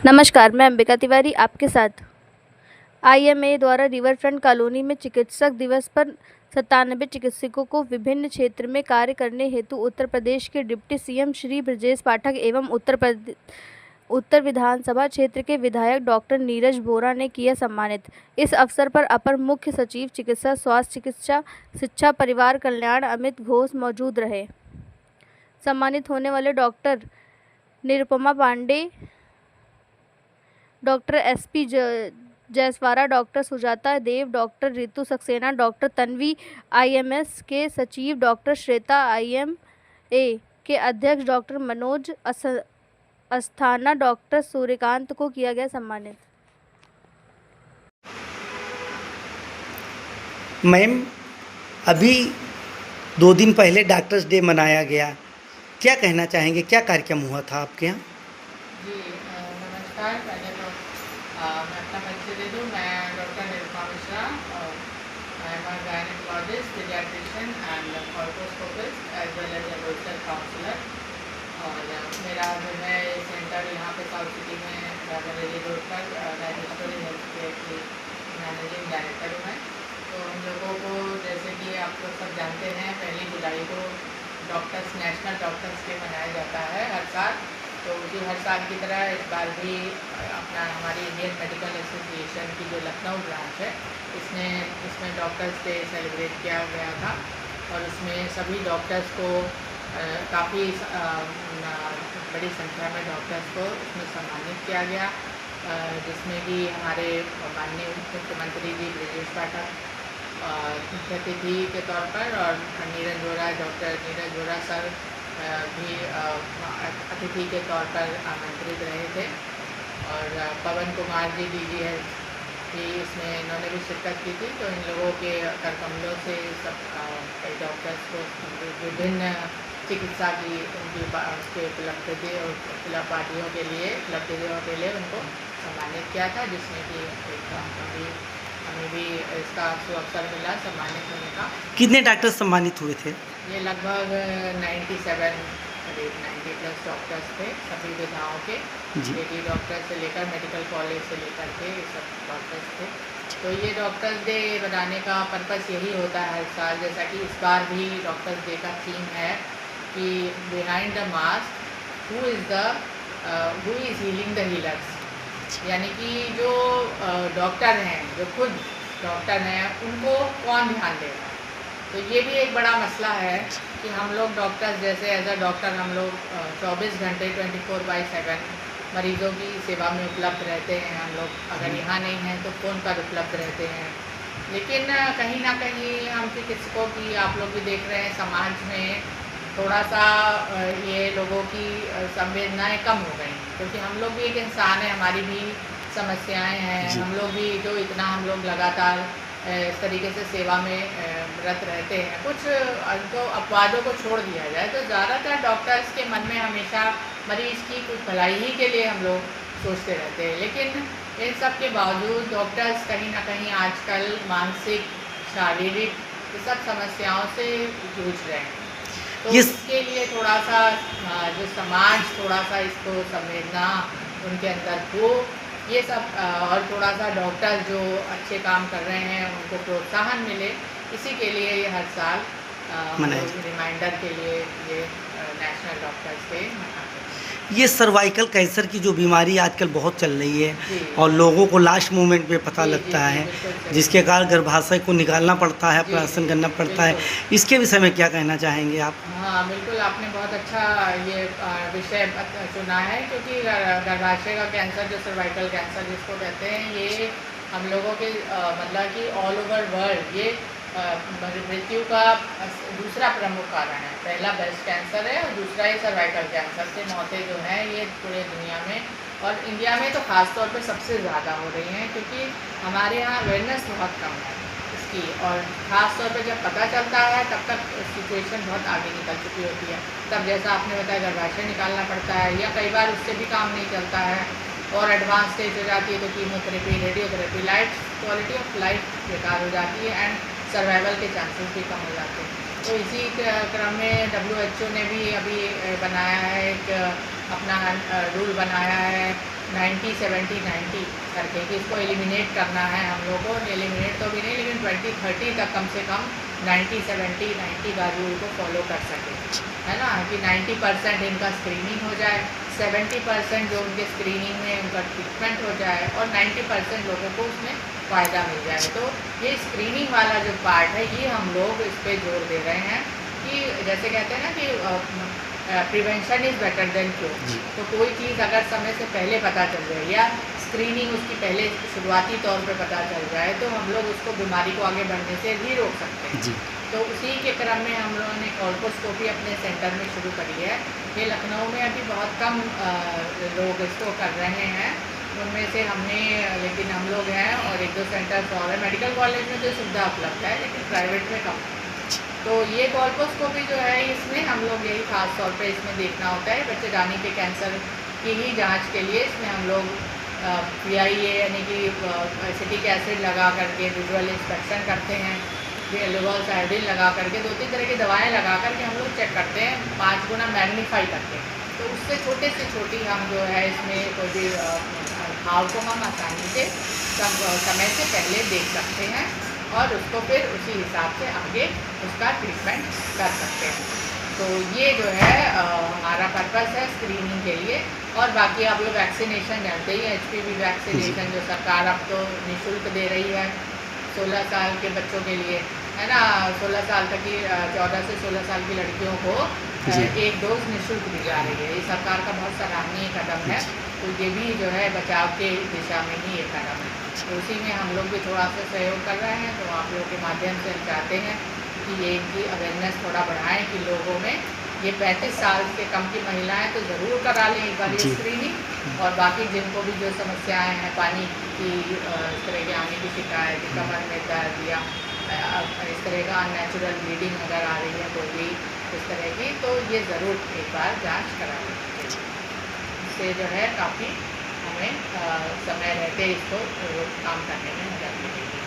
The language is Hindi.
नमस्कार, मैं अंबिका तिवारी आपके साथ। आईएमए द्वारा रिवरफ्रंट कॉलोनी में चिकित्सक दिवस पर 97 चिकित्सकों को विभिन्न क्षेत्र में कार्य करने हेतु उत्तर प्रदेश के डिप्टी सीएम श्री ब्रजेश पाठक एवं उत्तर विधानसभा क्षेत्र के विधायक डॉक्टर नीरज बोरा ने किया सम्मानित। इस अवसर पर अपर मुख्य सचिव चिकित्सा, स्वास्थ्य चिकित्सा, शिक्षा, परिवार कल्याण अमित घोष मौजूद रहे। सम्मानित होने वाले doctor Nirupama Pandey, doctor SP Jaiswara, doctor Sujata Dev, doctor Ritu Saxena, doctor Tanvi, IMS के सचिव डॉक्टर श्वेता, आईएमए के अध्यक्ष डॉक्टर मनोज अस्थाना, डॉक्टर सूर्यकांत को किया गया सम्मानित। मैम, अभी 2 दिन पहले डॉक्टर्स डे मनाया गया, क्या कहना चाहेंगे, क्या कार्यक्रम हुआ था आपके यहाँ? जी नमस्कार। पहले तो मैं अपना परिचय दे दूँ। मैं doctor Nirupama Mishra, I am a gynaecologist, paediatrician and colposcopist as well as adolescent counsellor. और मेरा जो है सेंटर यहाँ पे साउथ सिटी में बरेली रोड पर गायनेकोलॉजी हेल्थ केयर की मैनेजिंग डायरेक्टर हूँ मैं। तो हम लोगों को, जैसे कि आप लोग सब जानते हैं, 1 जुलाई को डॉक्टर्स नेशनल डॉक्टर्स डे मनाया जाता है हर साल। तो उसी हर साल की तरह इस बार भी अपना हमारी इंडियन मेडिकल एसोसिएशन की जो लखनऊ ब्रांच है, इसमें डॉक्टर्स डे सेलिब्रेट किया गया था। और उसमें सभी डॉक्टर्स को काफ़ी बड़ी संख्या में डॉक्टर्स को उसमें सम्मानित किया गया, जिसमें कि हमारे माननीय मुख्यमंत्री जी ब्रजेश पाठक मुख्य अतिथि के तौर पर, और डॉक्टर नीरज बोरा सर भी अतिथि के तौर पर आमंत्रित रहे थे। और पवन कुमार जी डीजी है भी इसमें, इन्होंने भी शिरकत की थी। तो इन लोगों के करकमलों से सब कई डॉक्टर्स को विभिन्न चिकित्सा की उनकी उपलब्धियों के लिए उनको सम्मानित किया था, जिसमें कि हमें भी इसका अवसर मिला सम्मानित होने का। कितने डॉक्टर सम्मानित हुए थे? ये लगभग 90+ डॉक्टर्स थे, सभी विधाओं के, लेडी डॉक्टर से लेकर मेडिकल कॉलेज से लेकर के ये सब डॉक्टर्स थे। तो ये डॉक्टर्स डे बनाने का पर्पस यही होता है हर साल, जैसा कि इस बार भी डॉक्टर्स डे का थीम है कि behind the mask who is healing the healers. यानी कि जो डॉक्टर हैं, जो खुद डॉक्टर हैं, उनको कौन ध्यान देगा। तो ये भी एक बड़ा मसला है कि हम लोग डॉक्टर्स, जैसे एज अ डॉक्टर हम लोग 24 घंटे 24/7 मरीज़ों की सेवा में उपलब्ध रहते हैं। हम लोग अगर यहाँ नहीं हैं तो फ़ोन पर उपलब्ध रहते हैं। लेकिन कहीं ना कहीं हम चिकित्सकों की, आप लोग भी देख रहे हैं, समाज में थोड़ा सा ये लोगों की संवेदनाएं कम हो गई, क्योंकि हम लोग भी एक इंसान है, हमारी भी समस्याएं हैं। हम लोग भी जो इतना हम लोग लगातार इस तरीके से सेवा में व्रत रहते हैं, कुछ तो अपवादों को छोड़ दिया जाए तो ज़्यादातर डॉक्टर्स के मन में हमेशा मरीज़ की कुछ भलाई ही के लिए हम लोग सोचते रहते हैं। लेकिन इन सब के बावजूद डॉक्टर्स कहीं ना कहीं आजकल मानसिक, शारीरिक ये सब समस्याओं से जूझ रहे हैं। तो इसके लिए थोड़ा सा जो समाज थोड़ा सा इसको संवेदना उनके अंदर हो, ये सब, और थोड़ा सा डॉक्टर जो अच्छे काम कर रहे हैं उनको प्रोत्साहन मिले, इसी के लिए ये हर साल रिमाइंडर के लिए ये नेशनल डॉक्टर्स डे मनाते हैं। ये सर्वाइकल कैंसर की जो बीमारी आजकल बहुत चल रही है और लोगों को लास्ट मोमेंट पे पता लगता है, जिसके कारण गर्भाशय को निकालना पड़ता है, ऑपरेशन करना पड़ता है, इसके विषय में क्या कहना चाहेंगे आप? हाँ बिल्कुल, आपने बहुत अच्छा ये विषय चुना है, क्योंकि गर्भाशय का कैंसर, जो सर्वाइकल कैंसर जिसको कहते हैं, ये हम लोगों के मतलब कि ऑल ओवर वर्ल्ड ये मृत्यु का दूसरा प्रमुख कारण है। पहला ब्रेस्ट कैंसर है और दूसरा ये सर्वाइकल कैंसर से मौतें जो हैं ये पूरे दुनिया में, और इंडिया में तो ख़ास तौर पे सबसे ज़्यादा हो रही हैं, क्योंकि हमारे यहाँ अवेयरनेस बहुत कम है इसकी। और ख़ास तौर पे जब पता चलता है तब तक सिचुएशन बहुत आगे निकल चुकी होती है। तब जैसा आपने बताया गर्भाशय निकालना पड़ता है, या कई बार उससे भी काम नहीं चलता है और एडवांस स्टेज हो जाती है तो chemotherapy, radiotherapy, quality of life बेकार हो जाती है एंड सर्वाइवल के चांसेस भी कम हो जाते हैं। तो इसी क्रम में WHO ने भी अभी बनाया है एक अपना रूल बनाया है 90-70-90 करके कि इसको एलिमिनेट करना है हम लोगों को। एलिमिनेट तो भी नहीं, लेकिन 2030 तक कम से कम 90-70-90 का रूल को फॉलो कर सके, है ना, कि 90% इनका स्क्रीनिंग हो जाए, 70% जो उनके स्क्रीनिंग में उनका ट्रीटमेंट हो जाए और 90% लोगों को उसमें फ़ायदा मिल जाए। तो ये स्क्रीनिंग वाला जो पार्ट है ये हम लोग इस पर जोर दे रहे हैं कि जैसे कहते हैं ना कि prevention is better than cure. तो कोई चीज़ अगर समय से पहले पता चल जाए या स्क्रीनिंग उसकी पहले शुरुआती तौर पे पता चल जाए तो हम लोग उसको बीमारी को आगे बढ़ने से भी रोक सकते हैं। तो उसी के क्रम में हम लोगों ने कोल्पोस्कोपी अपने सेंटर में शुरू करी है। ये लखनऊ में अभी बहुत कम लोग इसको कर रहे हैं, उनमें से हमने, लेकिन हम लोग हैं और 1-2 सेंटर और है। मेडिकल कॉलेज में तो सुविधा उपलब्ध है लेकिन प्राइवेट में कम। तो ये कोल्पोस्कोपी जो है इसमें हम लोग यही खास तौर पे इसमें देखना होता है बच्चेदानी के कैंसर की ही जांच के लिए। इसमें हम लोग PIA यानी कि एसिटिक एसिड लगा करके विजुअल इंस्पेक्शन करते हैं, लिवोल आयोडीन लगा करके 2-3 तरह की दवाएं लगा करके हम लोग चेक करते हैं, 5 गुना मैग्नीफाई करते हैं। तो उससे छोटे से छोटी हम जो है इसमें कोई भी घाव को हम आसानी से समय से पहले देख सकते हैं और उसको फिर उसी हिसाब से आगे उसका ट्रीटमेंट कर सकते हैं। तो ये जो है हमारा पर्पस है स्क्रीनिंग के लिए। और बाकी आप लोग वैक्सीनेशन जानते ही हैं, HPV वैक्सीनेशन जो सरकार अब तो निःशुल्क दे रही है 16 साल के बच्चों के लिए, है ना। 16 साल तक की 14 से 16 साल की लड़कियों को एक डोज निःशुल्क दी जा रही है। ये सरकार का बहुत सराहनीय कदम है। तो ये भी जो है बचाव के दिशा में ही एक कदम है। तो उसी में हम लोग भी थोड़ा सा सहयोग कर रहे हैं। तो आप लोगों के माध्यम से हम चाहते हैं कि ये इनकी अवेयरनेस थोड़ा बढ़ाएं कि लोगों में ये 35 साल के कम की महिलाएं तो ज़रूर करा लें एक बार ये स्क्रीनिंग। और बाकी जिनको भी जो समस्याएं हैं, पानी की इस तरह की आने की शिकायत, कमर में दर्द या इस तरह का अननेचुरल ब्लीडिंग अगर आ रही है कोई भी इस तरह की, तो ये ज़रूर एक बार जाँच करा लें। इससे जो है काफ़ी हमें समय रहते इसको काम करने में मदद मिलेगी।